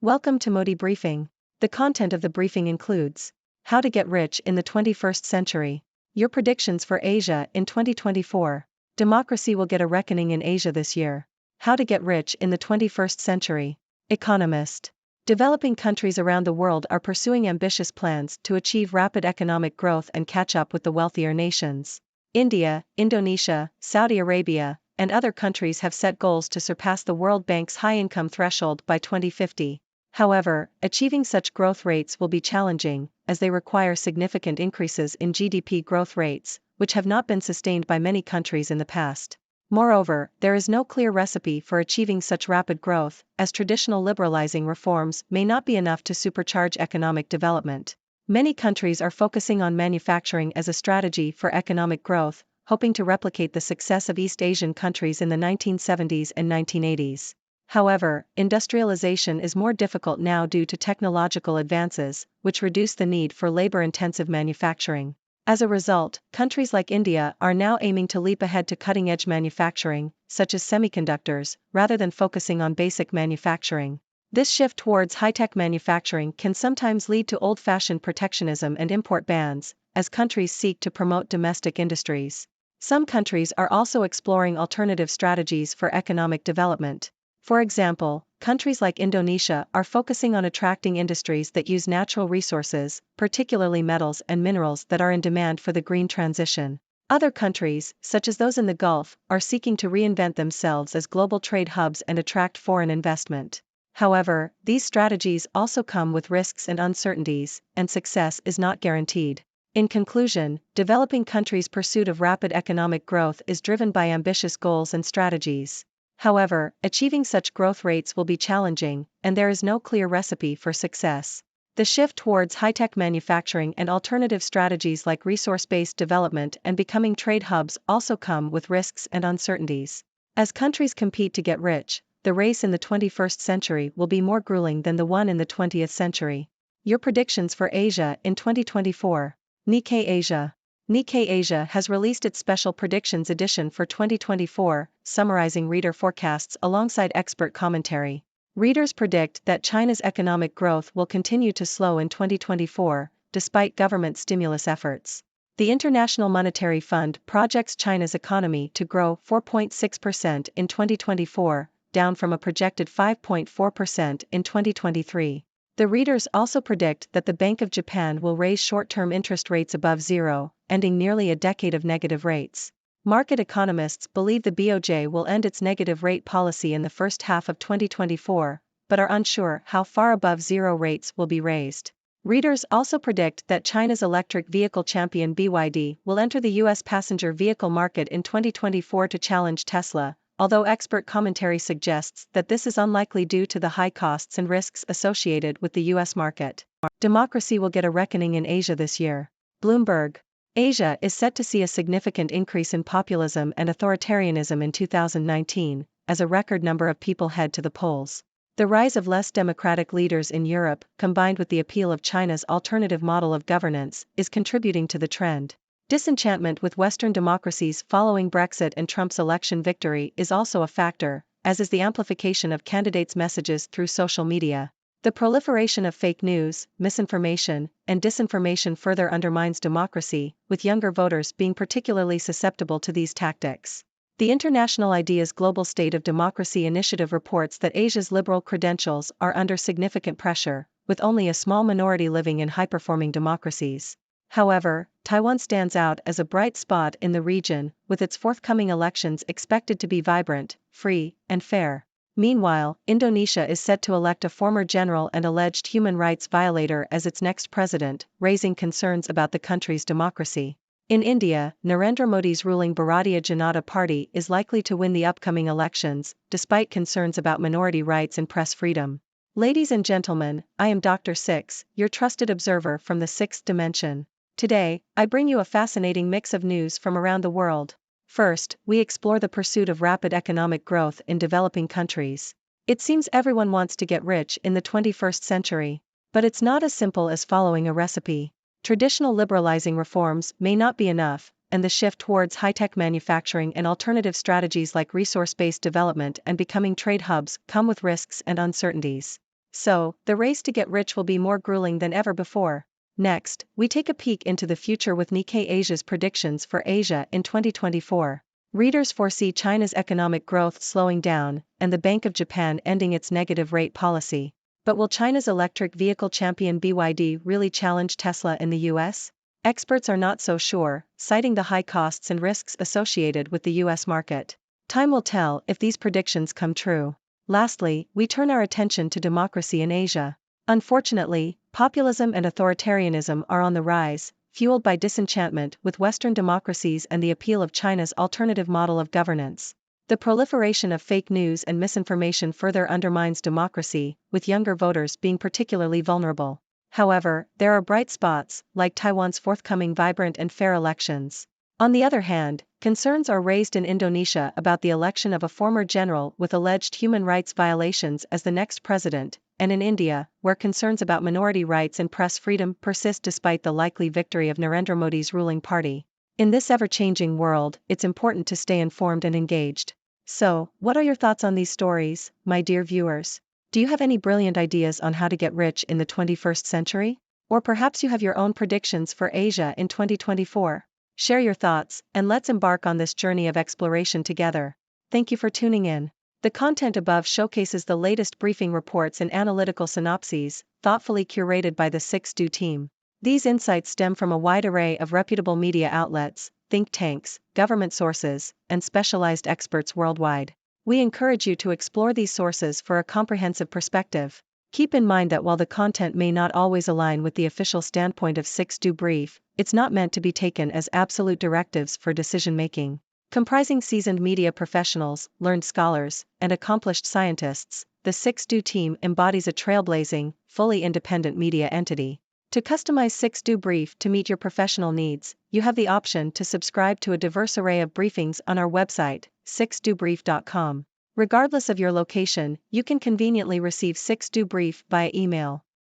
Welcome to Modi Briefing. The content of the briefing includes how to get rich in the 21st century, your predictions for Asia in 2024, democracy will get a reckoning in Asia this year, how to get rich in the 21st century, Economist. Developing countries around the world are pursuing ambitious plans to achieve rapid economic growth and catch up with the wealthier nations. India, Indonesia, Saudi Arabia, and other countries have set goals to surpass the World Bank's high-income threshold by 2050. However, achieving such growth rates will be challenging, as they require significant increases in GDP growth rates, which have not been sustained by many countries in the past. Moreover, there is no clear recipe for achieving such rapid growth, as traditional liberalizing reforms may not be enough to supercharge economic development. Many countries are focusing on manufacturing as a strategy for economic growth, hoping to replicate the success of East Asian countries in the 1970s and 1980s. However, industrialization is more difficult now due to technological advances, which reduce the need for labor-intensive manufacturing. As a result, countries like India are now aiming to leap ahead to cutting-edge manufacturing, such as semiconductors, rather than focusing on basic manufacturing. This shift towards high-tech manufacturing can sometimes lead to old-fashioned protectionism and import bans, as countries seek to promote domestic industries. Some countries are also exploring alternative strategies for economic development. For example, countries like Indonesia are focusing on attracting industries that use natural resources, particularly metals and minerals that are in demand for the green transition. Other countries, such as those in the Gulf, are seeking to reinvent themselves as global trade hubs and attract foreign investment. However, these strategies also come with risks and uncertainties, and success is not guaranteed. In conclusion, developing countries' pursuit of rapid economic growth is driven by ambitious goals and strategies. However, achieving such growth rates will be challenging, and there is no clear recipe for success. The shift towards high-tech manufacturing and alternative strategies like resource-based development and becoming trade hubs also come with risks and uncertainties. As countries compete to get rich, the race in the 21st century will be more grueling than the one in the 20th century. Your predictions for Asia in 2024. Nikkei Asia. Nikkei Asia has released its special predictions edition for 2024, summarizing reader forecasts alongside expert commentary. Readers predict that China's economic growth will continue to slow in 2024, despite government stimulus efforts. The International Monetary Fund projects China's economy to grow 4.6% in 2024, down from a projected 5.4% in 2023. The readers also predict that the Bank of Japan will raise short-term interest rates above zero, ending nearly a decade of negative rates. Market economists believe the BOJ will end its negative rate policy in the first half of 2024, but are unsure how far above zero rates will be raised. Readers also predict that China's electric vehicle champion BYD will enter the U.S. passenger vehicle market in 2024 to challenge Tesla, although expert commentary suggests that this is unlikely due to the high costs and risks associated with the U.S. market. Democracy will get a reckoning in Asia this year. Bloomberg. Asia is set to see a significant increase in populism and authoritarianism in 2019, as a record number of people head to the polls. The rise of less democratic leaders in Europe, combined with the appeal of China's alternative model of governance, is contributing to the trend. Disenchantment with Western democracies following Brexit and Trump's election victory is also a factor, as is the amplification of candidates' messages through social media. The proliferation of fake news, misinformation, and disinformation further undermines democracy, with younger voters being particularly susceptible to these tactics. The International Ideas Global State of Democracy Initiative reports that Asia's liberal credentials are under significant pressure, with only a small minority living in high-performing democracies. However, Taiwan stands out as a bright spot in the region, with its forthcoming elections expected to be vibrant, free, and fair. Meanwhile, Indonesia is set to elect a former general and alleged human rights violator as its next president, raising concerns about the country's democracy. In India, Narendra Modi's ruling Bharatiya Janata Party is likely to win the upcoming elections, despite concerns about minority rights and press freedom. Ladies and gentlemen, I am Dr. Six, your trusted observer from the sixth dimension. Today, I bring you a fascinating mix of news from around the world. First, we explore the pursuit of rapid economic growth in developing countries. It seems everyone wants to get rich in the 21st century. But it's not as simple as following a recipe. Traditional liberalizing reforms may not be enough, and the shift towards high-tech manufacturing and alternative strategies like resource-based development and becoming trade hubs come with risks and uncertainties. So, the race to get rich will be more grueling than ever before. Next, we take a peek into the future with Nikkei Asia's predictions for Asia in 2024. Readers foresee China's economic growth slowing down, and the Bank of Japan ending its negative rate policy. But will China's electric vehicle champion BYD really challenge Tesla in the US? Experts are not so sure, citing the high costs and risks associated with the US market. Time will tell if these predictions come true. Lastly, we turn our attention to democracy in Asia. Unfortunately, populism and authoritarianism are on the rise, fueled by disenchantment with Western democracies and the appeal of China's alternative model of governance. The proliferation of fake news and misinformation further undermines democracy, with younger voters being particularly vulnerable. However, there are bright spots, like Taiwan's forthcoming vibrant and fair elections. On the other hand, concerns are raised in Indonesia about the election of a former general with alleged human rights violations as the next president, and in India, where concerns about minority rights and press freedom persist despite the likely victory of Narendra Modi's ruling party. In this ever-changing world, it's important to stay informed and engaged. So, what are your thoughts on these stories, my dear viewers? Do you have any brilliant ideas on how to get rich in the 21st century? Or perhaps you have your own predictions for Asia in 2024? Share your thoughts, and let's embark on this journey of exploration together. Thank you for tuning in. The content above showcases the latest briefing reports and analytical synopses, thoughtfully curated by the 6Do team. These insights stem from a wide array of reputable media outlets, think tanks, government sources, and specialized experts worldwide. We encourage you to explore these sources for a comprehensive perspective. Keep in mind that while the content may not always align with the official standpoint of 6Do Brief, it's not meant to be taken as absolute directives for decision-making. Comprising seasoned media professionals, learned scholars, and accomplished scientists, the 6Do team embodies a trailblazing, fully independent media entity. To customize 6Do Brief to meet your professional needs, you have the option to subscribe to a diverse array of briefings on our website, 6dobrief.com. Regardless of your location, you can conveniently receive 6Do Brief via email.